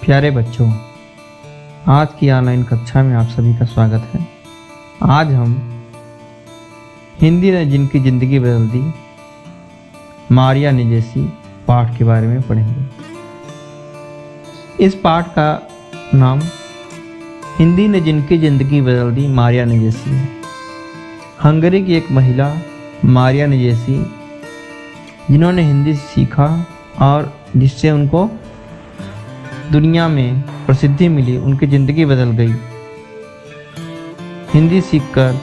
प्यारे बच्चों, आज की ऑनलाइन कक्षा में आप सभी का स्वागत है। आज हम हिंदी ने जिनकी ज़िंदगी बदल दी मारिया निजेसी पाठ के बारे में पढ़ेंगे। इस पाठ का नाम हिंदी ने जिनकी ज़िंदगी बदल दी मारिया निजेसी है। हंगरी की एक महिला मारिया निजेसी जिन्होंने हिंदी सीखा और जिससे उनको दुनिया में प्रसिद्धि मिली, उनकी ज़िंदगी बदल गई। हिंदी सीखकर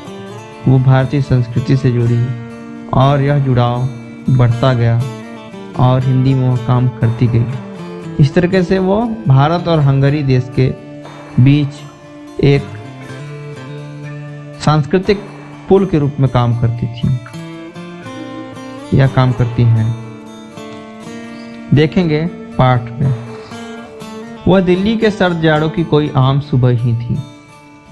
वो भारतीय संस्कृति से जुड़ी और यह जुड़ाव बढ़ता गया और हिंदी में वो काम करती गई। इस तरीके से वो भारत और हंगरी देश के बीच एक सांस्कृतिक पुल के रूप में काम करती थी या काम करती हैं। देखेंगे पाठ में। वह दिल्ली के सर्द जाड़ों की कोई आम सुबह ही थी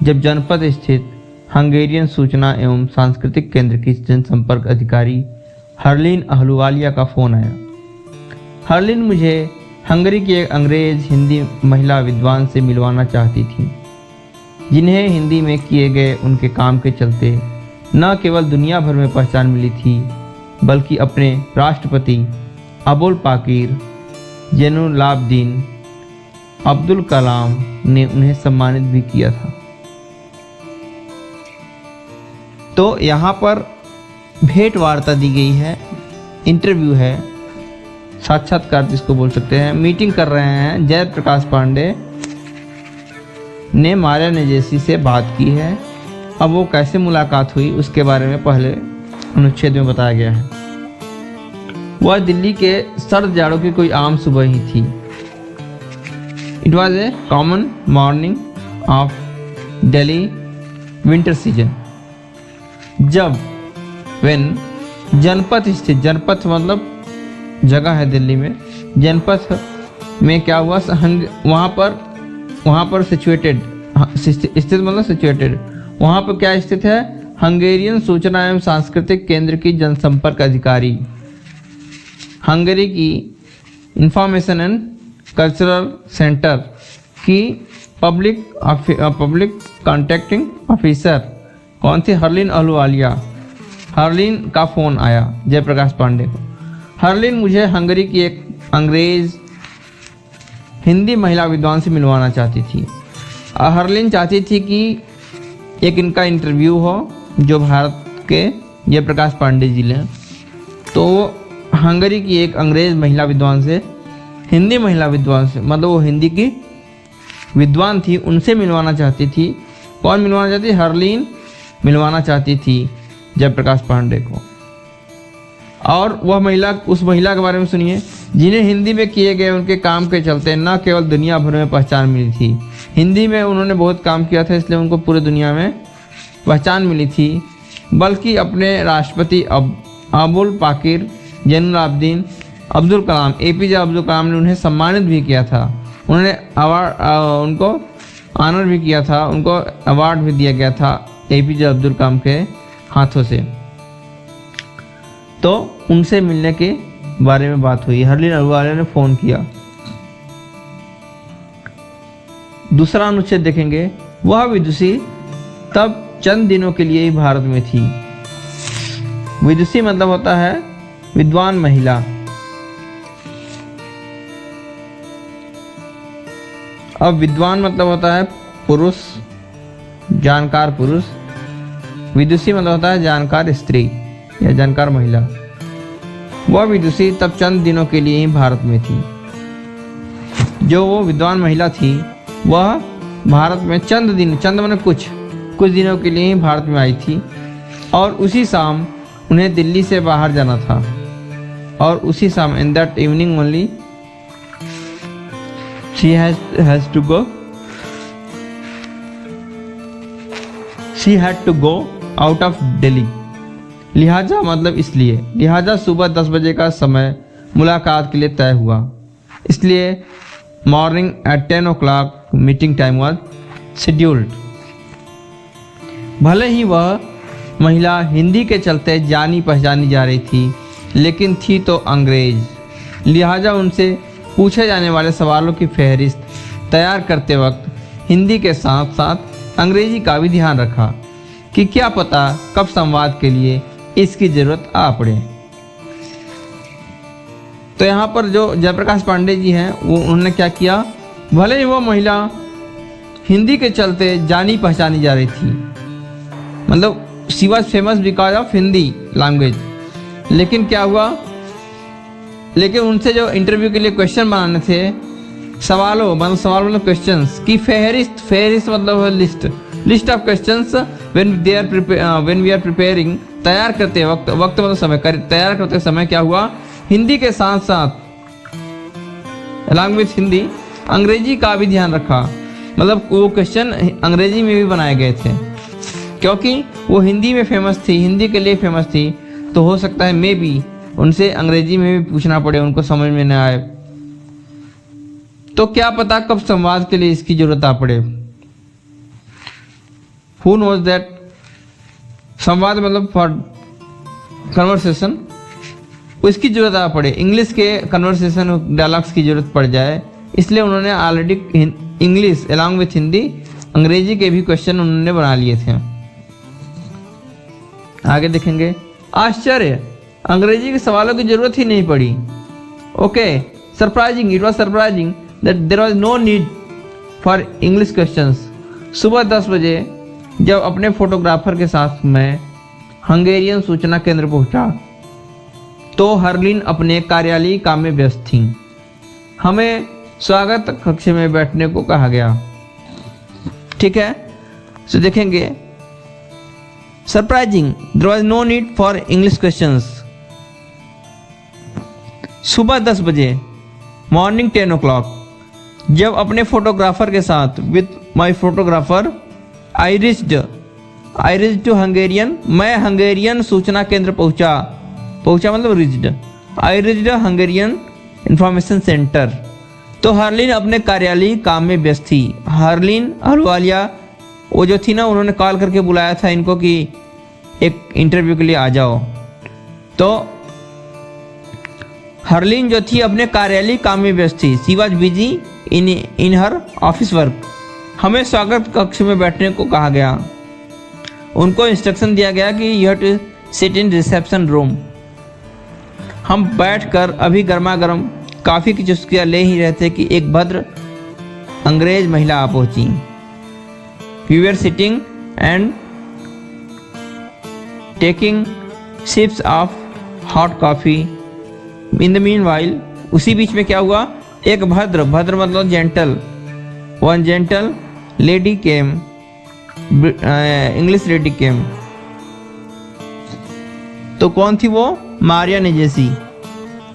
जब जनपद स्थित हंगेरियन सूचना एवं सांस्कृतिक केंद्र की जनसंपर्क अधिकारी हरलीन अहलुवालिया का फोन आया। हरलीन मुझे हंगरी की एक अंग्रेज हिंदी महिला विद्वान से मिलवाना चाहती थी, जिन्हें हिंदी में किए गए उनके काम के चलते न केवल दुनिया भर में पहचान मिली थी, बल्कि अपने राष्ट्रपति अबुल पाकीर जैनुलाब्दीन अब्दुल कलाम ने उन्हें सम्मानित भी किया था। तो यहाँ पर भेंट वार्ता दी गई है, इंटरव्यू है, साक्षात्कार जिसको बोल सकते हैं। मीटिंग कर रहे हैं। जयप्रकाश पांडे ने मारिया निजेसी से बात की है। अब वो कैसे मुलाकात हुई उसके बारे में पहले अनुच्छेद में बताया गया है। वह दिल्ली के सर्द जाड़ों की कोई आम सुबह ही थी। It was a common morning of Delhi winter season. जब जनपद स्थित, जनपद मतलब जगह है दिल्ली में, जनपद में क्या हुआ, वहाँ पर सिचुएटेड, स्थित मतलब सिचुएटेड, वहाँ पर क्या स्थित है, हंगेरियन सूचना एवं सांस्कृतिक केंद्र की जनसंपर्क अधिकारी, हंगरी की इंफॉर्मेशन एंड कल्चरल सेंटर की पब्लिक कॉन्टैक्टिंग ऑफिसर कौन थी, हरलीन अहलुवालिया। हरलीन का फ़ोन आया जयप्रकाश पांडे को। हरलीन मुझे हंगरी की एक अंग्रेज हिंदी महिला विद्वान से मिलवाना चाहती थी। हरलीन चाहती थी कि एक इनका इंटरव्यू हो जो भारत के जयप्रकाश पांडे जी लें। तो हंगरी की एक अंग्रेज महिला विद्वान से, हिंदी महिला विद्वान से, मतलब वो हिंदी की विद्वान थी, उनसे मिलवाना चाहती थी। कौन मिलवाना चाहती? हरलीन मिलवाना चाहती थी जयप्रकाश पांडे को। और वह महिला, उस महिला के बारे में सुनिए, जिन्हें हिंदी में किए गए उनके काम के चलते न केवल दुनिया भर में पहचान मिली थी, हिंदी में उन्होंने बहुत काम किया था इसलिए उनको पूरी दुनिया में पहचान मिली थी, बल्कि अपने राष्ट्रपति अबुल पाकीर जैनुलाब्दीन अब्दुल कलाम, APJ अब्दुल कलाम ने उन्हें सम्मानित भी किया था। उन्होंने उनको ऑनर भी किया था, उनको अवार्ड भी दिया गया था APJ अब्दुल कलाम के हाथों से। तो उनसे मिलने के बारे में बात हुई। हरलीन अहलुवालिया ने फ़ोन किया। दूसरा अनुच्छेद देखेंगे। वह विदुषी तब चंद दिनों के लिए ही भारत में थी। विदुषी मतलब होता है विद्वान महिला। अब विद्वान मतलब होता है पुरुष, जानकार पुरुष। विदुषी मतलब होता है जानकार स्त्री या जानकार महिला। वह विदुषी तब चंद दिनों के लिए ही भारत में थी। जो वो विद्वान महिला थी वह भारत में चंद मतलब कुछ दिनों के लिए ही भारत में आई थी और उसी शाम उन्हें दिल्ली से बाहर जाना था। और उसी शाम, in that evening only she had to go out of Delhi। लिहाजा मतलब इसलिए, लिहाजा सुबह 10 बजे का समय मुलाकात के लिए तय हुआ। इसलिए morning at 10 o'clock meeting time was scheduled. भले ही वह महिला हिंदी के चलते जानी पहचानी जा रही थी, लेकिन थी तो अंग्रेज। लिहाजा उनसे पूछे जाने वाले सवालों की फहरिस्त तैयार करते वक्त हिंदी के साथ साथ अंग्रेजी का भी ध्यान रखा कि क्या पता कब संवाद के लिए इसकी जरूरत आ पड़े। तो यहाँ पर जो जयप्रकाश पांडे जी हैं वो उन्होंने क्या किया, भले ही वो महिला हिंदी के चलते जानी पहचानी जा रही थी, मतलब she was famous because of Hindi language, लेकिन क्या हुआ, लेकिन उनसे जो इंटरव्यू के लिए क्वेश्चन बनाने थे, सवालों मतलब क्वेश्चंस की फेहरिस्त मतलब list of questions when we are preparing, तैयार करते वक्त मतलब समय तैयार करते समय क्या हुआ, हिंदी के साथ साथ लैंग्वेज हिंदी अंग्रेजी का भी ध्यान रखा, मतलब वो क्वेश्चन अंग्रेजी में भी बनाए गए थे क्योंकि वो हिंदी में फेमस थी, हिंदी के लिए फेमस थी, तो हो सकता है मे बी उनसे अंग्रेजी में भी पूछना पड़े, उनको समझ में न आए, तो क्या पता कब संवाद के लिए इसकी जरूरत आ पड़े। हु नोज दैट, संवाद मतलब फॉर कन्वर्सेशन, उसकी जरूरत आ पड़े, इंग्लिश के कन्वर्सेशन डायलॉग्स की जरूरत पड़ जाए, इसलिए उन्होंने already English along with Hindi अंग्रेजी के भी क्वेश्चन उन्होंने बना लिए थे। आगे देखेंगे, आश्चर्य, अंग्रेजी के सवालों की जरूरत ही नहीं पड़ी। Okay, surprising, it was surprising that there was no need for English questions. सुबह 10 बजे जब अपने फोटोग्राफर के साथ मैं हंगेरियन सूचना केंद्र पहुंचा तो हर्लिन अपने कार्यालयी काम में व्यस्त थी। हमें स्वागत कक्ष में बैठने को कहा गया। ठीक है, तो देखेंगे, surprising, there was no need for English questions. सुबह 10 बजे, मॉर्निंग 10 o'clock, जब अपने फोटोग्राफर के साथ with my photographer I reached to Hungarian, मैं हंगेरियन सूचना केंद्र पहुंचा मतलब reached, I reached Hungarian information centre. तो हर्लिन अपने कार्यालयी काम में व्यस्त थी। हर्लिन अहलुवालिया वो जो थी ना, उन्होंने कॉल करके बुलाया था इनको कि एक इंटरव्यू के लिए आ जाओ। तो हर्लिन जो थी अपने कार्यालयी काम में व्यस्त थी। She was busy in her office work. हमें स्वागत कक्ष में बैठने को कहा गया। उनको इंस्ट्रक्शन दिया गया कि you have to sit in reception room. हम बैठकर अभी गर्मा गर्म काफ़ी की चुस्कियाँ ले ही रहे थे कि एक भद्र अंग्रेज महिला आ पहुंची। We were sitting and taking sips of hot coffee. In the meanwhile, उसी बीच में क्या हुआ, एक भद्र मतलब gentle lady came, English lady came. तो कौन थी वो? मारिया नेजेसी।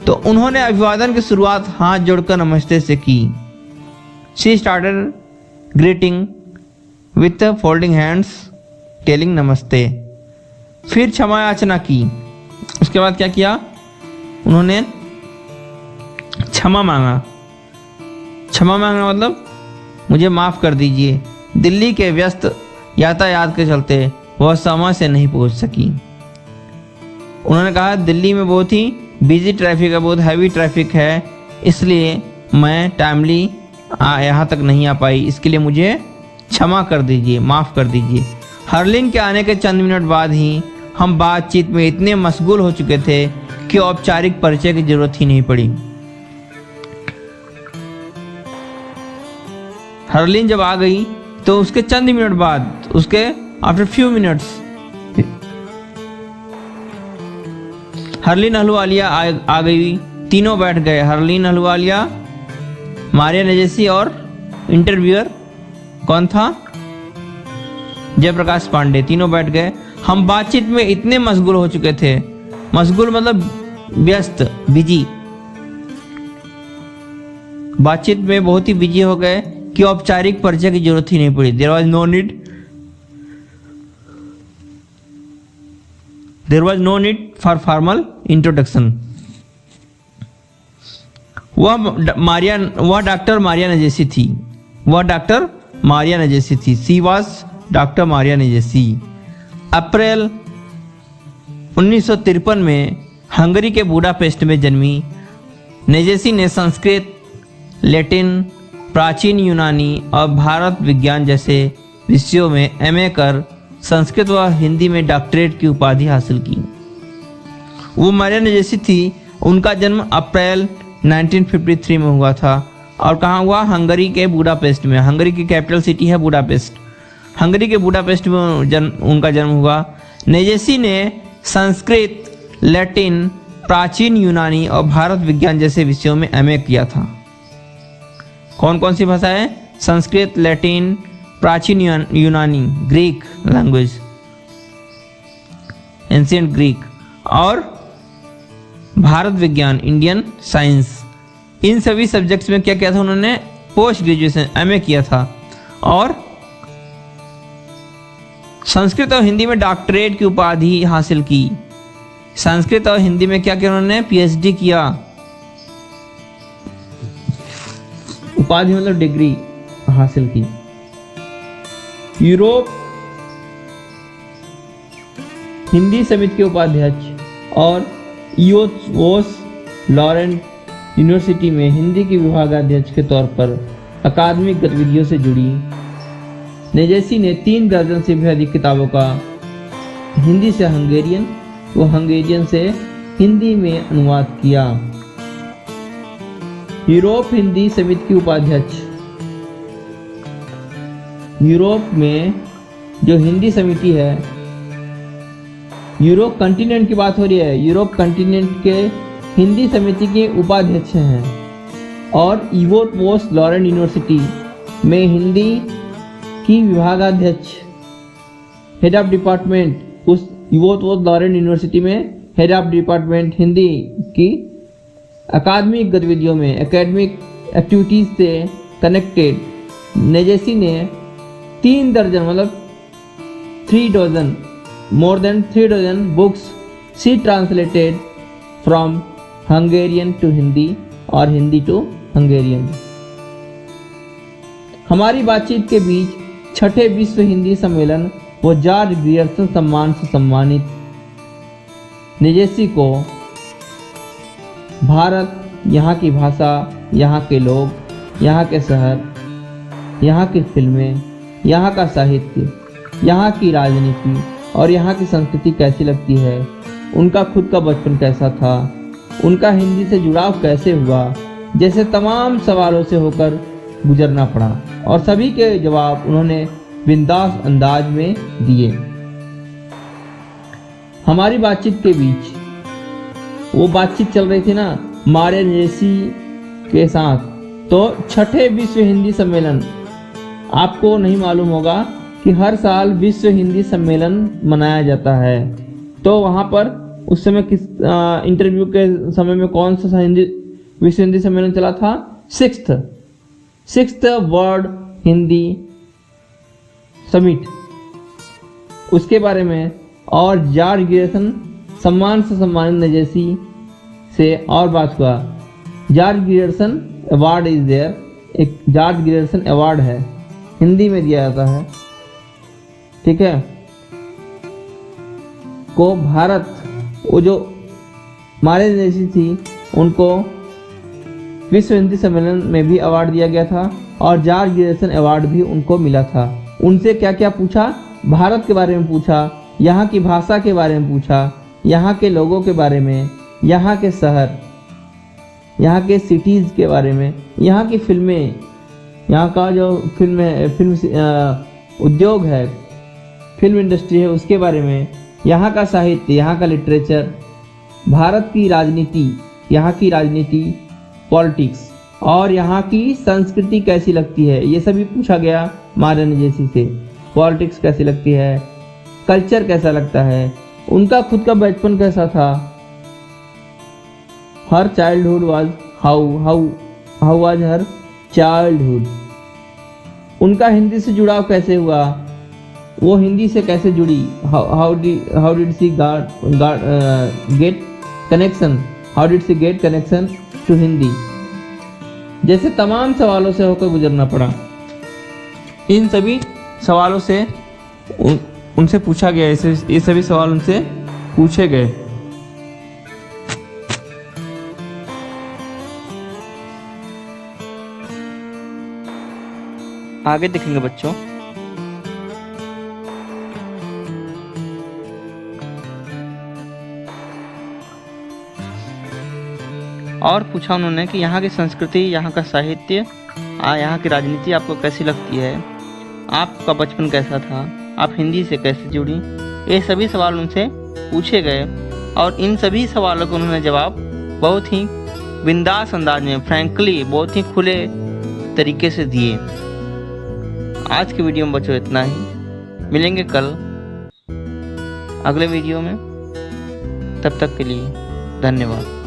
तो उन्होंने अभिवादन की शुरुआत हाथ जोड़कर नमस्ते से की। She started greeting with folding hands telling नमस्ते। फिर क्षमा याचना की। उसके बाद क्या किया, उन्होंने क्षमा मांगा मतलब मुझे माफ़ कर दीजिए, दिल्ली के व्यस्त यातायात के चलते वह समय से नहीं पहुंच सकी। उन्होंने कहा दिल्ली में बहुत ही बिजी ट्रैफिक है, बहुत हैवी ट्रैफिक है, इसलिए मैं टाइमली यहाँ तक नहीं आ पाई, इसके लिए मुझे क्षमा कर दीजिए, माफ़ कर दीजिए। हर्लिन के आने के चंद मिनट बाद ही हम बातचीत में इतने मशगूल हो चुके थे कि औपचारिक परिचय की जरूरत ही नहीं पड़ी। हर्लिन जब आ गई तो उसके चंद मिनट बाद, उसके आफ्टर फ्यू मिनट्स, हर्लिन अहलुवालिया आ गई। तीनों बैठ गए, हर्लिन अहलुवालिया, मारिया नेजेसी और इंटरव्यूअर कौन था, जयप्रकाश पांडे। तीनों बैठ गए। हम बातचीत में इतने मशगूल हो चुके थे, मशगूल मतलब व्यस्त, बिजी, बातचीत में बहुत ही बिजी हो गए कि औपचारिक परिचय की जरूरत ही नहीं पड़ी। There was no need for formal introduction. वह डॉक्टर मारिया नेजेसी थी। She was doctor Maria Negyesi. अप्रैल 1953 में हंगरी के बुडापेस्ट में जन्मी नेजेसी ने संस्कृत, लैटिन, प्राचीन यूनानी और भारत विज्ञान जैसे विषयों में एमए कर संस्कृत व हिंदी में डॉक्टरेट की उपाधि हासिल की। वो मरियम नजेशी थी। उनका जन्म अप्रैल 1953 में हुआ था और कहाँ हुआ? हंगरी के बुडापेस्ट में। हंगरी की कैपिटल सिटी है बुडापेस्ट। हंगरी के बुडापेस्ट में उनका जन्म हुआ। नजेशी ने संस्कृत, लैटिन, प्राचीन यूनानी और भारत विज्ञान जैसे विषयों में एमए किया था। कौन कौन सी भाषा है? संस्कृत, लैटिन, प्राचीन यूनानी, ग्रीक लैंग्वेज, एंशिएंट ग्रीक, और भारत विज्ञान, इंडियन साइंस। इन सभी सब्जेक्ट्स में क्या किया था उन्होंने? पोस्ट ग्रेजुएशन एमए किया था। और संस्कृत और हिंदी में डॉक्टरेट की उपाधि हासिल की। संस्कृत और हिंदी में क्या किया उन्होंने? पीएचडी किया। उपाधि मतलब डिग्री हासिल की। यूरोप हिंदी समिति के उपाध्यक्ष और ईओस लॉरेंट यूनिवर्सिटी में हिंदी के विभागाध्यक्ष के तौर पर अकादमिक गतिविधियों से जुड़ी। नजेशी ने 3 दर्जन से भी अधिक किताबों का हिंदी से हंगेरियन व हंगेरियन से हिंदी में अनुवाद किया। यूरोप हिंदी समिति की उपाध्यक्ष। यूरोप में जो हिंदी समिति है, यूरोप कंटिनेंट की बात हो रही है, यूरोप कंटिनेंट के हिंदी समिति के उपाध्यक्ष हैं। और ईवोट वोस लॉरेंट यूनिवर्सिटी में हिंदी की विभागाध्यक्ष, हेड ऑफ डिपार्टमेंट, उस ईवोट वोस लॉरेंट यूनिवर्सिटी में हेड ऑफ डिपार्टमेंट हिंदी की अकादमिक गतिविधियों में, एकेडमिक एक्टिविटीज से कनेक्टेड नजेशी ने 3 दर्जन मतलब 3 dozen, more than 3 dozen books she translated from Hungarian to Hindi और हिंदी टू हंगेरियन। हमारी बातचीत के बीच 6ठे विश्व हिंदी सम्मेलन व जॉर्ज ग्रियर्सन सम्मान से सम्मानित नजेशी को भारत, यहाँ की भाषा, यहाँ के लोग, यहाँ के शहर, यहाँ की फिल्में, यहाँ का साहित्य, यहाँ की राजनीति और यहाँ की संस्कृति कैसी लगती है, उनका खुद का बचपन कैसा था, उनका हिंदी से जुड़ाव कैसे हुआ, जैसे तमाम सवालों से होकर गुजरना पड़ा। और सभी के जवाब उन्होंने बिंदास अंदाज में दिए। हमारी बातचीत के बीच, वो बातचीत चल रही थी ना मरियम नजेशी के साथ, तो 6ठे विश्व हिंदी सम्मेलन, आपको नहीं मालूम होगा कि हर साल विश्व हिंदी सम्मेलन मनाया जाता है। तो वहाँ पर उस समय किस इंटरव्यू के समय में कौन सा हिंदी विश्व हिंदी सम्मेलन चला था? 6th वर्ल्ड हिंदी समिट, उसके बारे में। और जॉर्ज ग्रियर्सन सम्मान से सम्मानित नजेशी से और बात हुआ। George Grierson award is there, एक जॉर्ज ग्रियर्सन अवार्ड है, हिंदी में दिया जाता है, ठीक है, को भारत, वो जो मरियम नजेशी थी उनको विश्व हिंदी सम्मेलन में भी अवार्ड दिया गया था और जॉर्ज ग्रियर्सन अवार्ड भी उनको मिला था। उनसे क्या क्या पूछा? भारत के बारे में पूछा, यहाँ की भाषा के बारे में पूछा, यहाँ के लोगों के बारे में, यहाँ के शहर, यहाँ के सिटीज़ के बारे में, यहाँ की फिल्में, यहाँ का जो फिल्म उद्योग है, फिल्म इंडस्ट्री है, उसके बारे में, यहाँ का साहित्य, यहाँ का लिटरेचर, भारत की राजनीति, यहाँ की राजनीति, पॉलिटिक्स, और यहाँ की संस्कृति कैसी लगती है, ये सभी पूछा गया मरियम नजेशी से। पॉलिटिक्स कैसी लगती है, कल्चर कैसा लगता है, उनका खुद का बचपन कैसा था। Her childhood was how was her childhood, उनका हिंदी से जुड़ाव कैसे हुआ, वो हिंदी से कैसे जुड़ी, how did she get connection to Hindi, जैसे तमाम सवालों से होकर गुजरना पड़ा। इन सभी सवालों से उनसे पूछा गया, ये सभी सवाल उनसे पूछे गए। आगे देखेंगे बच्चों। और पूछा उन्होंने कि यहाँ की संस्कृति, यहाँ का साहित्य, यहाँ की राजनीति आपको कैसी लगती है, आपका बचपन कैसा था, आप हिंदी से कैसे जुड़ी। ये सभी सवाल उनसे पूछे गए और इन सभी सवालों को उन्होंने जवाब बहुत ही बिंदास अंदाज में, फ्रैंकली, बहुत ही खुले तरीके से दिए। आज के वीडियो में बच्चों इतना ही। मिलेंगे कल अगले वीडियो में। तब तक के लिए धन्यवाद।